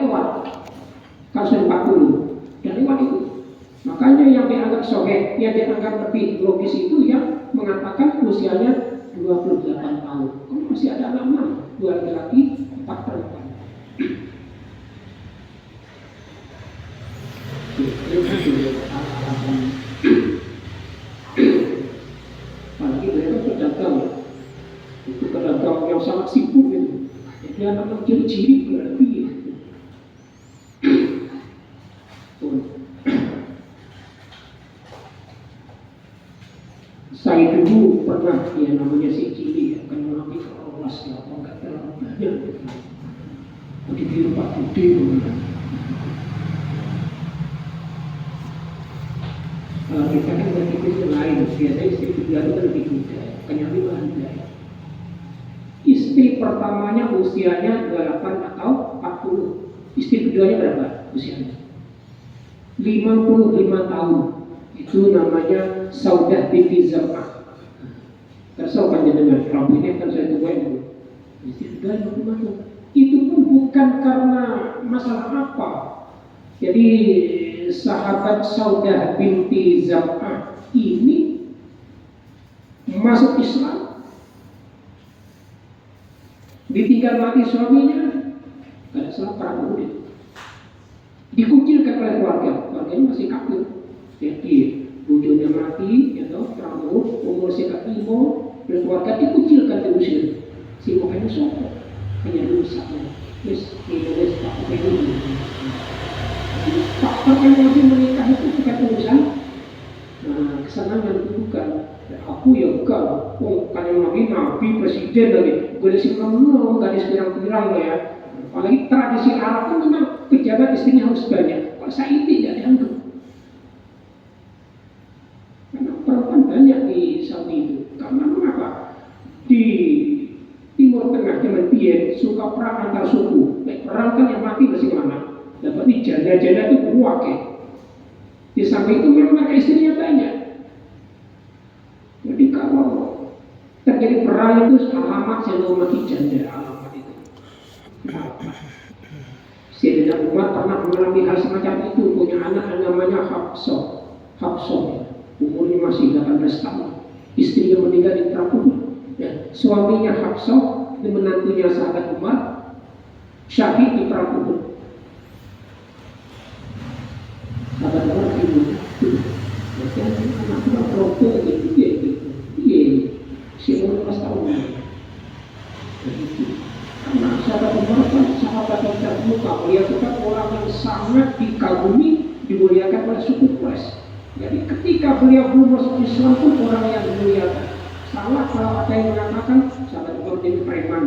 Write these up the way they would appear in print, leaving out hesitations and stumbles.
lewat. Kalau sudah 40 dan lewat itu. Makanya yang dianggap soheh, yang dianggap lebih logis itu yang mengatakan usianya 28 tahun. Kalau masih ada anak-anak, 2 laki-laki, 4 perempuan. Apalagi mereka pedagang, itu pedagang yang sangat sibuk gitu. Jadi anak-anak ciri-ciri berlebih. Saya dulu pernah ya namanya si Cili ya, kan Nabi kelas ya, apa enggak terlalu banyak gitu. Ditiru Pak Budi kita kan berpikir yang lain, biasanya istri kedua itu lebih muda, kenyali anda. Istri pertamanya usianya 28 atau 40, istri keduanya berapa usianya? 55 tahun. Itu namanya Saudah binti Zam'ah. Tersaukan dengan rambutnya kan saya tua itu. Istri kedua itu pun bukan karena masalah apa. Jadi sahabat Saudah binti Zam'ah ini masuk Islam, ditinggal mati suaminya, karena salah perang Uhud, dikucilkan oleh keluarganya masih kafir. Jadi bujurnya mati, ya toh, perang Uhud, umur sekitar 5, dan keluarga dikucilkan, diusir. Si mukanya sokok, hanya rusaknya. Terus Indonesia tak pengen. Faktor emosi menikah itu bukan urusan kesenangan, itu bukan. Ya, aku ya enggak, kan yang nabi presiden lagi, boleh sih ngomong, gadis pirang-pirang ya. Apalagi tradisi Arab itu memang pejabat istrinya harus banyak. Kalau saya tidak dianggap. Karena perempuan banyak di Saudi itu. Karena mengapa? Di Timur Tengah zaman Biyen suka perang antar suku. Perang kan yang mati masih mana? Dapat di janda-janda itu kuat ya. Di samping itu memang istrinya banyak. Jadi kalau terjadi perang itu alamat saya mati janda, alamat itu. Sayyidina Umar pernah mengalami hal semacam itu, punya anak namanya Hafsah. Umurnya masih 18 tahun. Istrinya meninggal di perang Uhud. Ya, suaminya Hafsah dan menantunya sahabat Umar syahid di perang Uhud. Sahabat Umar itu, anak Umar rokok gitu, iya, si umur 12 tahun. Karena sahabat Umar kan sahabat yang terbuka, beliau itu kan orang yang sangat dikagumi, dimuliakan oleh suku Quraisy. Jadi ketika beliau belum masuk Islam pun orang yang dimuliakan. Salah kalau ada yang mengatakan sahabat Umar jadi preman,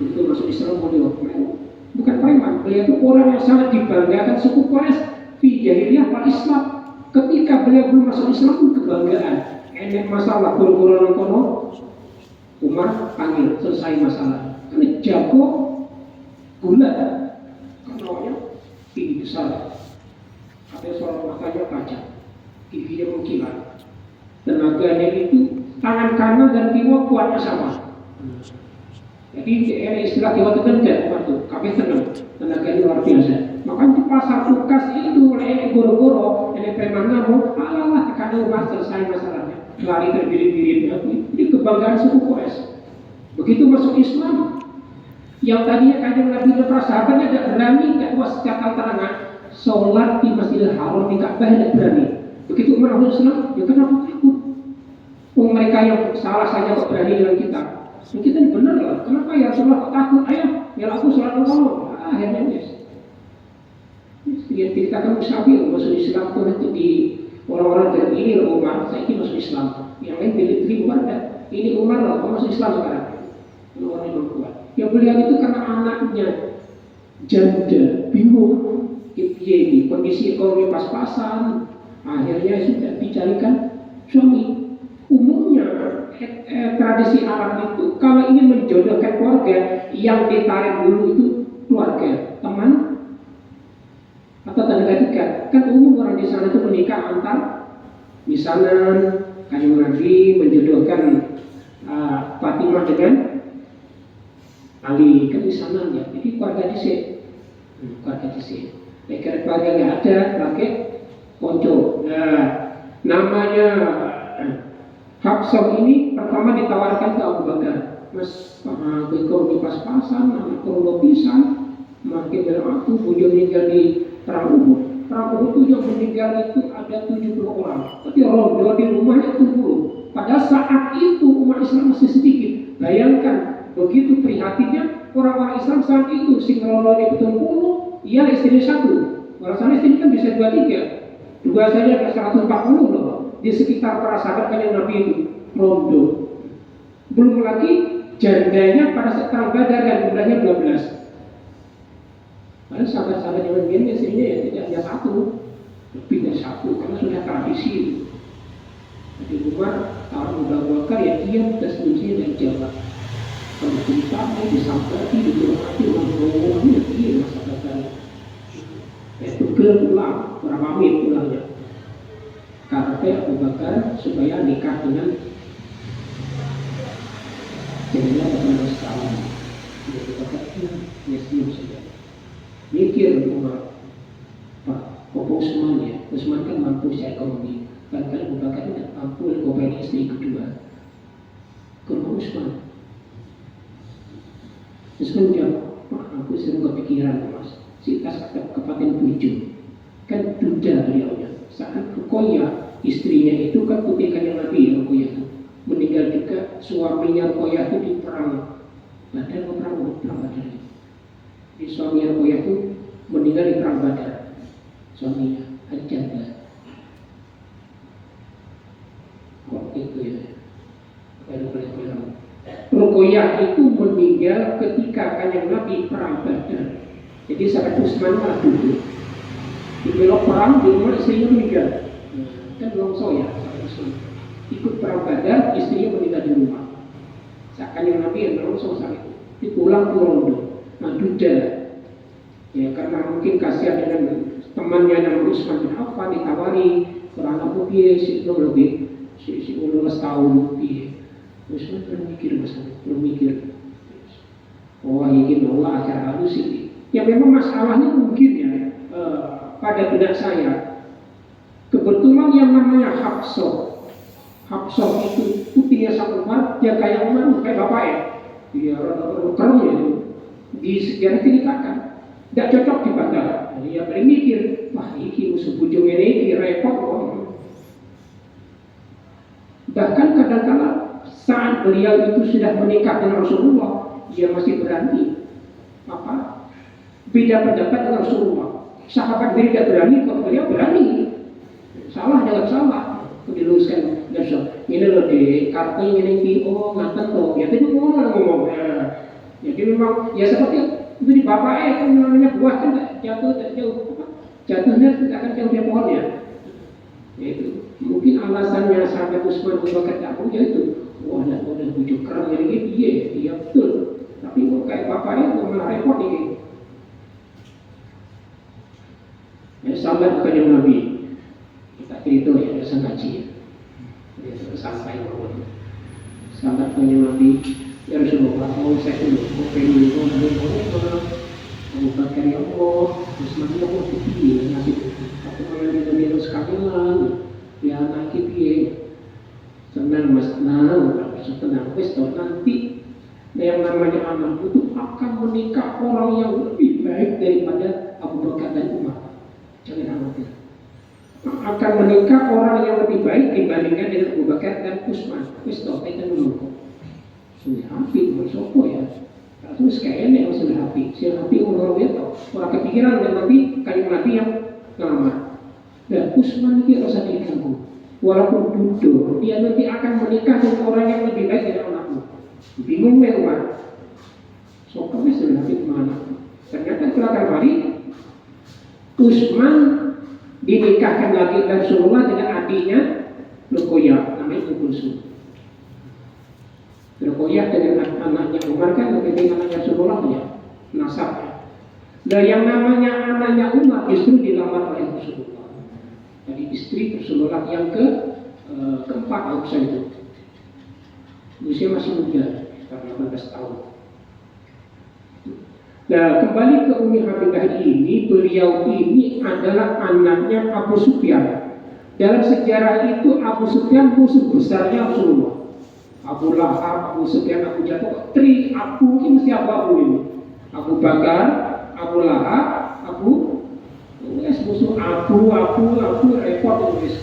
itu masuk Islam beliau bukan preman, beliau itu orang yang sangat dibanggakan suku Quraisy di jahiliyah wal Islam. Ketika beliau belum masuk Islam pun kebanggaan. Enak masalah guru-guru kono, Umar panggil, selesai masalah. Karena jago gula, kenalnya tinggi besar, ada suara matanya tajam, giginya mengkilat, tenaganya itu tangan kanan dan kiri kuatnya sama. Jadi ada istilah Jawa Tengah waktu kami tenang, tenaganya luar biasa. Makanya di pasar Tukas itu oleh guru-guru, oleh preman namu, Allah karena Umar selesai masalahnya, lari terbirit-birit. Ini kebanggaan suku Quraisy. Begitu masuk Islam, yang tadinya kadang Nabi dan sahabatnya tidak berani, tidak puas kata terangan, sholat di Masjidil Haram di Ka'bah tidak berani. Begitu Umar masuk Islam, ya kenapa takut? Mereka yang salah saja kok berani dengan kita. Dan kita ini benar lah. Kenapa ya Rasulullah kok takut? Ayo, biar aku sholat dulu. Akhirnya yes. Kita kan musafir masuk Islam itu nanti di orang-orang dari ini loh Umar, saya ini masuk Islam. Yang lain pilih Umar dan ini Umar loh, masuk Islam sekarang. Orang yang kuat. Ya beliau itu karena anaknya janda, bingung, ini kondisi ekonomi pas-pasan, akhirnya sudah dicarikan suami. Umumnya tradisi Arab itu kalau ingin menjodohkan keluarga, yang ditarik dulu itu keluarga, teman atau tetangga dekat. Kan umum orang di sana itu menikah antar misalnya Kanjeng Nabi menjodohkan Fatimah dengan Ali, kan di sana ya. Jadi keluarga di sini. Pakai sih. Pakai pakai nggak ada, pakai ponco. Nah, namanya Hafsah ini pertama ditawarkan ke Abu Bakar. Mas, ekonomi pas-pasan, anak kurang pisan, makin beratu, bujur meninggal di perang Uhud. Perang Uhud itu yang meninggal itu ada 70 orang. Tapi rondo di rumahnya 70. Pada saat itu umat Islam masih sedikit. Bayangkan, begitu prihatinnya orang-orang Islam saat itu, sing rondo di 70, ia istri satu. Orang sana istri kan bisa 2-3. Dua saja ada 140 loh. Di sekitar para sahabat kanjeng Nabi itu rondo. Belum lagi jandanya pada saat perang Badar yang jumlahnya 12. Padahal sahabat-sahabat yang begini istrinya ya tidak hanya satu, lebih dari satu karena sudah tradisi. Jadi Umar tahun Abu Bakar ya diam tersembunyi dan jawab. Kalau cerita mau disampaikan dihormati orang-orangnya dia masa Bakar. Itu pulang, orang pamit pulangnya. Karena Abu Bakar supaya nikah dengan jadinya benar sekali. Abu Bakar ya senyum saja. Mikir Umar, Pak, Bapak Utsman ya, Utsman kan mampu secara ekonomi. Barangkali Abu Bakar tidak mampu mengobain istri kedua. Kalau Utsman jawab, Pak, aku sering kepikiran Mas, si tas kepaten bujuk, kan duda beliaunya. Saat Ruqayyah istrinya itu kan putihkan Nabi Ruqayyah itu meninggal juga, suaminya Ruqayyah itu di perang Badar atau perang Badar. Di suami Ruqayyah itu meninggal di perang Badar. Suaminya Al-Janda. Kok itu ya? Ruqayyah itu meninggal ketika kanjeng Nabi perang Badar. Jadi sahabat Utsman malah duduk. Di belok perang di rumah istrinya meninggal. Kan longso ya sahabat Utsman. Ikut perang Badar, istrinya meninggal di rumah. Seakan yang Nabi yang longso saat itu. Dipulang ke rondo. Nah duda. Ya karena mungkin kasihan dengan temannya yang Utsman bin Affan ditawari kurang aku piye si lebih si 15 tahun piye. Utsman belum mikir masalah, belum mikir. Oh ini Allah acara halus ini. Ya memang masalahnya mungkin ya pada benak saya. Kebetulan yang namanya Hafsah itu putihnya sang Umar, dia kayak Umar, kayak bapak ya. Dia keren ya. Di sejarah ceritakan. Tidak cocok di Badar. Dia paling mikir, wah ini musuh bujung ini repot kok. Bahkan kadang-kadang saat beliau itu sudah menikah dengan Rasulullah, dia masih berani beda pendapat dengan Rasulullah. Sahabat beliau tidak berani, kok beliau berani. Salah jangan salah. Diluruskan besok. Ini loh di kartu ini PO ngaten toh. Ya tadi ngomong. Jadi memang ya seperti itu di bapak kan namanya buah kan jatuh jauh. Jatuhnya tidak akan jauh dari pohonnya. Itu mungkin alasannya sampai Utsman Abu Bakar tak punya itu. Wah, udah bujuk kerang ini iya betul. Tapi kok kayak bapaknya kok malah repot ini. Ya sahabat bukan Nabi. Kita cerita ya dosa ngaji ya. Dia sudah sampai bahwa sahabat bukan Nabi. Ya Rasulullah mau saya dulu, mau pengen boleh Abu Bakar ya Allah, Utsman ya Allah piye nasib. Aku kalau dia sekali lah, ya anak piye. Senang mas, tenang, wis nanti yang namanya anak itu akan menikah orang yang lebih baik daripada Abu Bakar dan Umar. Jangan khawatir. Akan menikah orang yang lebih baik dibandingkan dengan Abu Bakar dan Utsman. Wis kita dulu kok. Sudah happy, bersopo ya. Terus kayaknya yang sudah happy. Sudah happy orang itu orang kepikiran dan Nabi kayak Nabi yang lama. Dan Utsman ini harus diganggu. Walaupun duduk, dia nanti akan menikah dengan orang yang lebih baik dari anakmu. Bingung ya Umar. Soalnya sudah happy kemana? Ternyata kelakar hari Utsman dinikahkan lagi Rasulullah dengan adiknya Ruqayyah, namanya Kulsum. Ruqayyah dengan anaknya Umar kan lebih dengan anaknya Rasulullah ya, nasabnya. Dan yang namanya anaknya Umar justru dilamar oleh Rasulullah. Jadi istri Rasulullah yang keempat Aisyah itu. Usia masih muda, sekitar 18 tahun. Nah, kembali ke Umi Habibah ini, beliau ini adalah anaknya Abu Sufyan. Dalam sejarah itu Abu Sufyan musuh besarnya Rasulullah. Abu Lahab, Abu Sufyan, Abu Jahal, Abu ini mesti Abu ini. Abu Bakar, Abu Lahab, Abu musuh Abu repot tulis.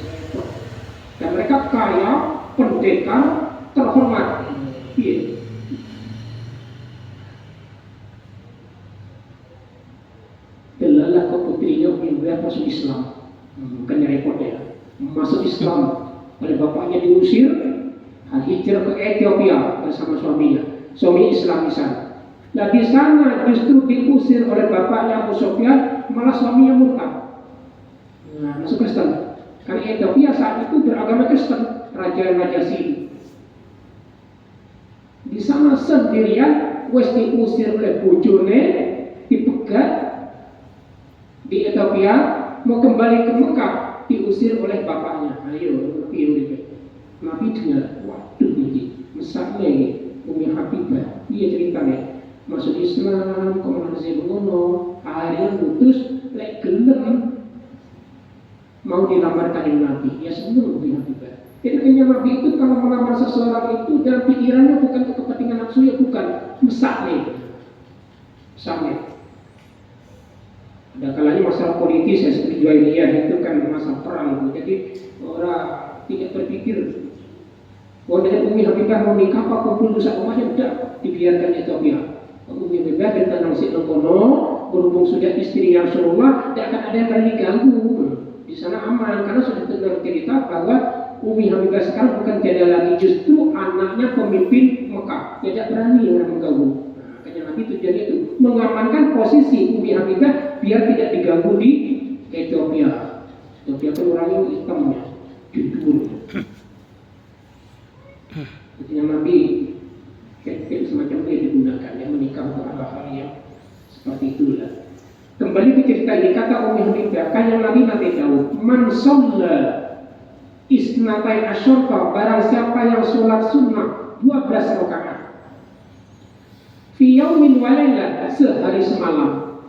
Dan mereka kaya, pendekar, terhormat. Iya. Delalah kau putrinya yang masuk Islam, bukannya repot ya. Masuk Islam oleh bapaknya diusir, hijrah ke Ethiopia bersama suaminya, suami Islam di sana. Nah di sana justru diusir oleh bapaknya Abu Sufyan, malah suaminya murtad. Nah, masuk Kristen. Karena Ethiopia saat itu beragama Kristen, raja Sidi. Di sana sendirian, wes diusir oleh bojone, dipegat di Ethiopia, mau kembali ke Mekah, diusir oleh bapaknya. Ayo, Nabi dengar, waduh ini, mesaknya ini, Umi Habibah, dia ceritanya, masuk Islam, komunikasi mengono, akhirnya putus, lek gelem mau dilamarkan yang Nabi, ya senang Umi Habibah. Jadi kayaknya Nabi itu kalau melamar seseorang itu dalam pikirannya bukan kepentingan nafsu, ya bukan, mesaknya. Ada kalanya masalah politis ya, seperti Juwairiyah itu kan masa perang, jadi orang tidak berpikir dengan Umi Habibah mau nikah apa kumpul dosa rumahnya, tidak dibiarkan Ethiopia. Umi Habibah dan tanang si Nokono berhubung sudah istrinya Rasulullah, tidak akan ada yang berani ganggu. Di sana aman karena sudah dengar cerita bahwa Umi Habibah sekarang bukan tiada lagi, justru anaknya pemimpin Mekah, tidak berani orang mengganggu. Makanya Nabi tujuan itu mengamankan posisi Umi Habibah biar tidak diganggu di Ethiopia. Ethiopia kan orangnya hitamnya, jujur. Artinya Nabi kayak semacam itu digunakan yang menikah untuk hal-hal yang seperti itulah. Kembali ke cerita ini, kata Umi Habibah, kan yang Nabi tahu, man sholla isnatai asyarta, barang siapa yang sholat sunnah 12 rakaat fi yaumin wa lailah, sehari semalam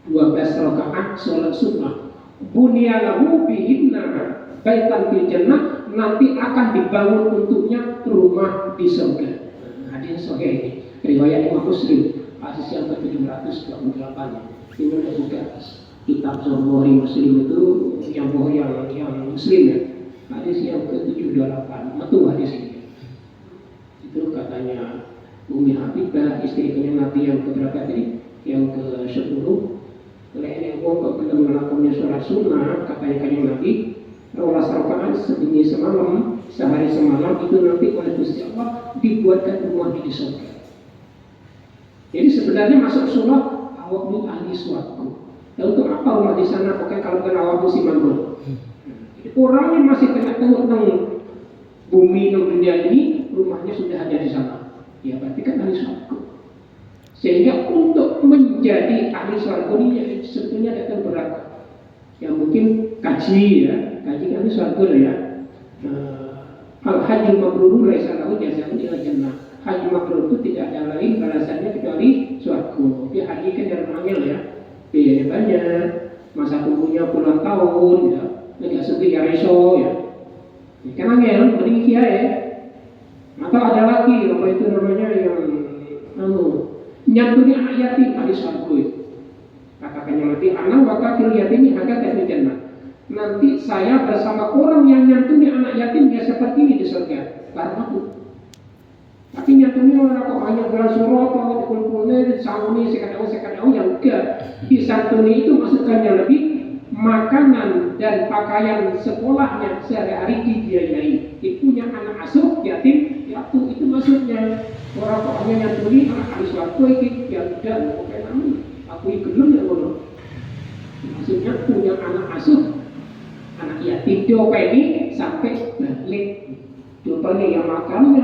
12 rakaat sholat sunnah, bunyalahu bihinna baitan fil jannah, nanti akan dibangun untuknya rumah di surga. Hadis sahih ini, riwayat Imam Muslim, hadis yang ke-728. Ini udah buka kitab Bukhari Muslim itu yang Muslim ya. Hadis yang ke-728, metu hadis ini. Itu katanya Umi Habibah, istrinya Nabi yang keberapa tadi? Yang ke-10. Oleh ini kok belum melakukannya sholat sunnah, katanya kanjeng Nabi, rolas rakaat sedini semalam, sehari semalam itu nanti oleh Gusti Allah dibuatkan rumah di surga. Jadi sebenarnya masuk sholat awakmu ahli suatu. Dan untuk apa rumah di sana? Pokoknya kalau kena awakmu si mantul. Orangnya masih kena tengok bumi dunia ini, rumahnya sudah ada di sana. Ya berarti kan ahli suatu. Sehingga untuk menjadi ahli suatu ini sebetulnya datang berat. Ya mungkin kaji ya, kaji kan suatu ya. Al-Haji Mabrur laisa lahu jazaa'un illa jannah. Haji mabrur itu tidak ada lain balasannya kecuali surga. Dia haji kan jarang angel ya, biayanya banyak, masa tunggunya puluhan tahun ya, tidak seperti ya reso ya. Kan angel, mending kiai. Atau ada lagi apa itu namanya yang nyantuni anak yatim ahli surga itu. Katakannya nanti anak wakafil yatim hakat ahli jannah. Nanti saya bersama orang yang nyantuni anak yatim dia seperti ini di surga. Karena itu. Tapi nyatanya orang kok hanya bulan surau atau dikumpulnya disanguni sekadang yang enggak. Disantuni itu maksudnya lebih makanan dan pakaian sekolahnya sehari-hari dibiayai. Itu punya anak asuh yatim piatu, itu maksudnya. Orang kok hanya nyantuni anak ahli suatu itu ya udah kayak namun aku belum ya ngono. Maksudnya punya anak asuh anak yatim diopaini sampai balik. Coba nih yang makannya